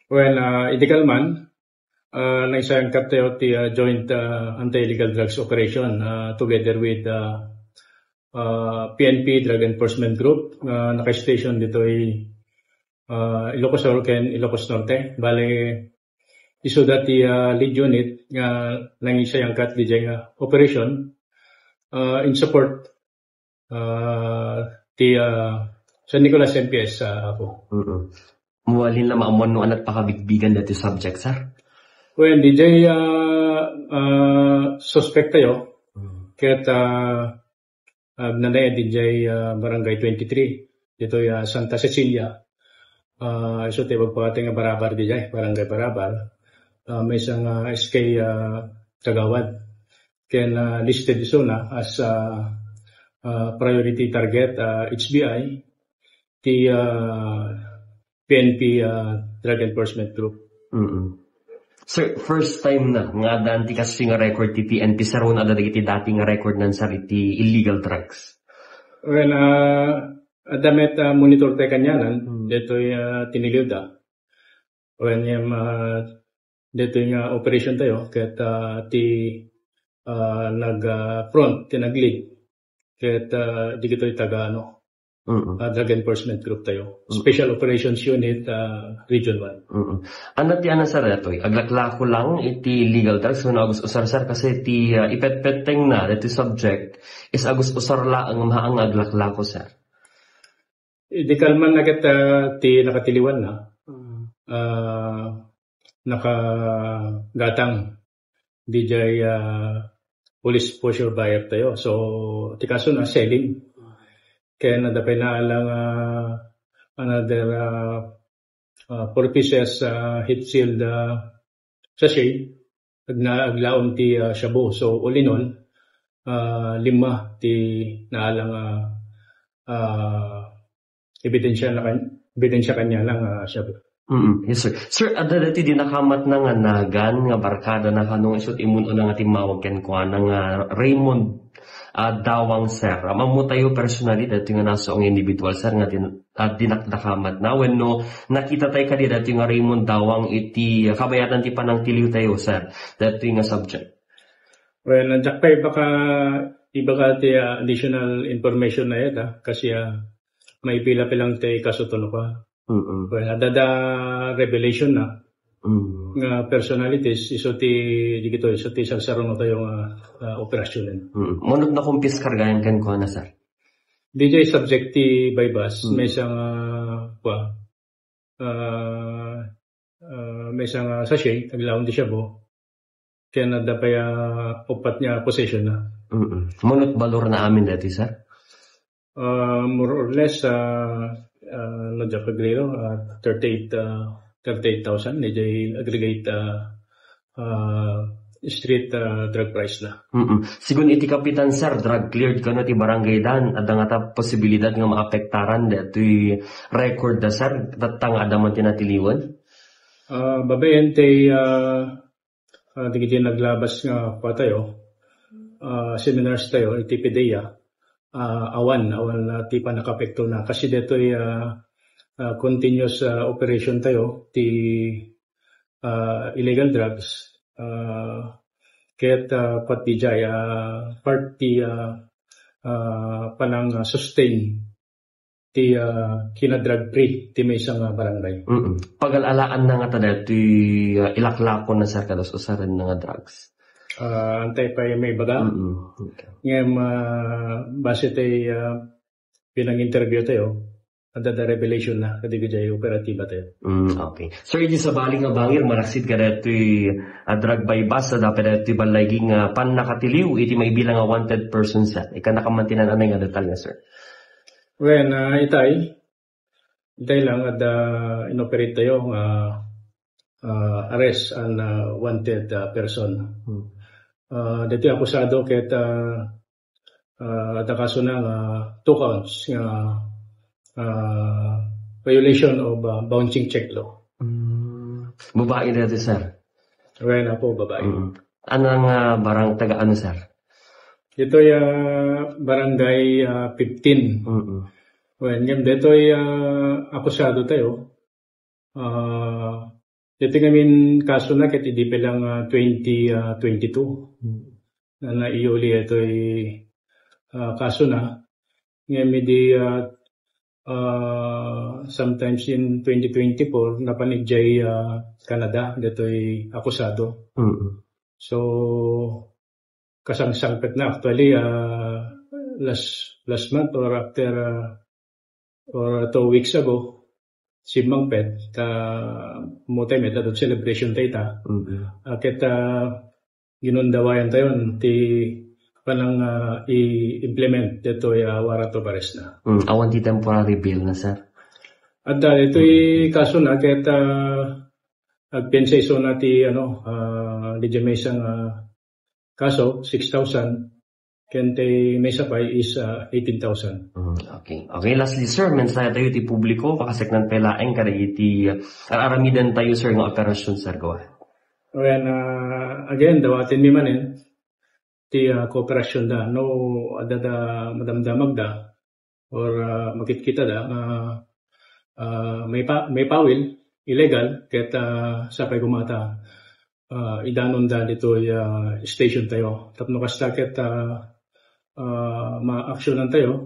When illegal man, naisangkat tayo ti joint anti-illegal drugs operation together with PNP Drug Enforcement Group. Naka-station dito ay Ilocos Sur ken Ilocos Norte. Bale, iso dati lead unit nga nangisayangkat di operation in support ti San Nicolas MPS ako. Muwalin na maamon no anak pakabigbigan dati subject, sir? Well, DJ suspect tayo. Kaya't nanay DJ Barangay 23. Dito Santa Cecilia. So tayo magpakating nga Barabar DJ, Barangay Barabar. May isang SK Kagawad. Kaya listed iso na as priority target HBI ti PNP Drug Enforcement Group. Sir, first time na nga danti kasi nga record ti PNP sir una dati dating record nan sariti illegal drugs. Well, damit monitor tayo kanyanan, dito tiniliw da. When dito yung operation tayo, kahit nag-front, nag-lead, kahit di kito yung taga Drug Enforcement Group tayo. Special Operations Unit, Region 1. Ano ti ana sir ito'y? Aglaklako lang iti legal drugs kung agus usar sir kasi ti ipet-peteng na iti subject is agus usar la ang maang aglaklako sir. Di kalman na kita ti nakatiliwan na. Nakagatang DJ police posture buyer tayo. So, ti kaso na selling. Kaya nadapay na lang another 4 pieces heat sealed sachet aglaon ti shabu. So uli nun 5 ti naalang ebidensya kanya lang shabu. Yes sir. Sir, ada dati di nakamat na nga nagan nga barkada na kanong isot imun una nga timawag ken kuan nga Raymond Dawang sir. Mamu tayo personally dati nga nasa ang individual sir nga dinakdakamat na when no nakita tayo kadi dati nga Raymond Dawang iti kabayatan ti panang tiliw tayo sir dati nga subject. Well, nandiyak tayo baka iba ka ti additional information na yun kasi may pila-pilang tayo kasutuno ka. Well, adada revelation na nga personalities iso ti sasaron na tayong operasyon. Munod na kumpis kargayan kan ko na sir? DJ subject ti bypass may isang may isang sachet aglaon di siya bo kaya nadapay upat niya possession na. Munod balor na amin dati sir? More or less Nagjapagrero 38,000 medyo aggregate street drug price na. Sigun iti kapitan sir drug cleared kano ti barangay dan adda nga ta posibilidad nga maapektaran detoy record da sir datang adaman tinatiliwan. Babayen tay digiti naglabas nga pa tayo seminars tayo iti PDEA. Awan ti panakapekto na kasi detoy continuous operation tayo ti illegal drugs kaya't pati jay part ti panang sustain ti kina-drug free ti may isang barangay. Pag-alalaan na nga tada ti ilaklako na sir kados usaran na nga drugs. Antay pa may baga. Ngayon, base tayo pinang-interview tayo, adada revelation na, kadigay operatiba tayo. Okay. Sir, hindi sa baling nga bangir, maraksit ka na ito'y drug bypass na dapat na ito'y balaging pan nakatiliw, iti may bilang nga wanted person sa. Ika nakamantinan anay nga detalya, sir. When, itay lang at inoperate tayo arrest an wanted person. Dito akusado ket kaso na 2 counts violation of bouncing check law. Babae na ito, sir? Well, na po, babae. Anong barang taga ano, sir? Ito barangay 15. Well, ngayon dito akusado tayo Dito ngamin kaso na ket idi lang 2022 na naiuli ito kaso na ngami di sometimes in 2024 napanidjay Canada dito'y akusado. So kasangsangpet na actually last month or after or 2 weeks ago simmangpet mutay meta dot celebration tayta ket ginundawayan tayon ti panang i-implement dito'y warrant of arrest na. Awan ti temporary bail na, sir. At ito'y kaso na ket agpensay so na ti di may isang kaso 6,000 ken ti may sapay is 18,000. Okay. Lastly, sir, mensahe tayo ti publiko pakasaknan pelaeng kada iti aramidan tayo, sir, ng operasyon, sir. Go ahead. Well, again, dawatin mi manen ti kooperasyon da no adada madamdamag da or makikita da may pawil illegal ket sapay gumata idanon da dito'y station tayo tapno kasta ket ma-actionan tayo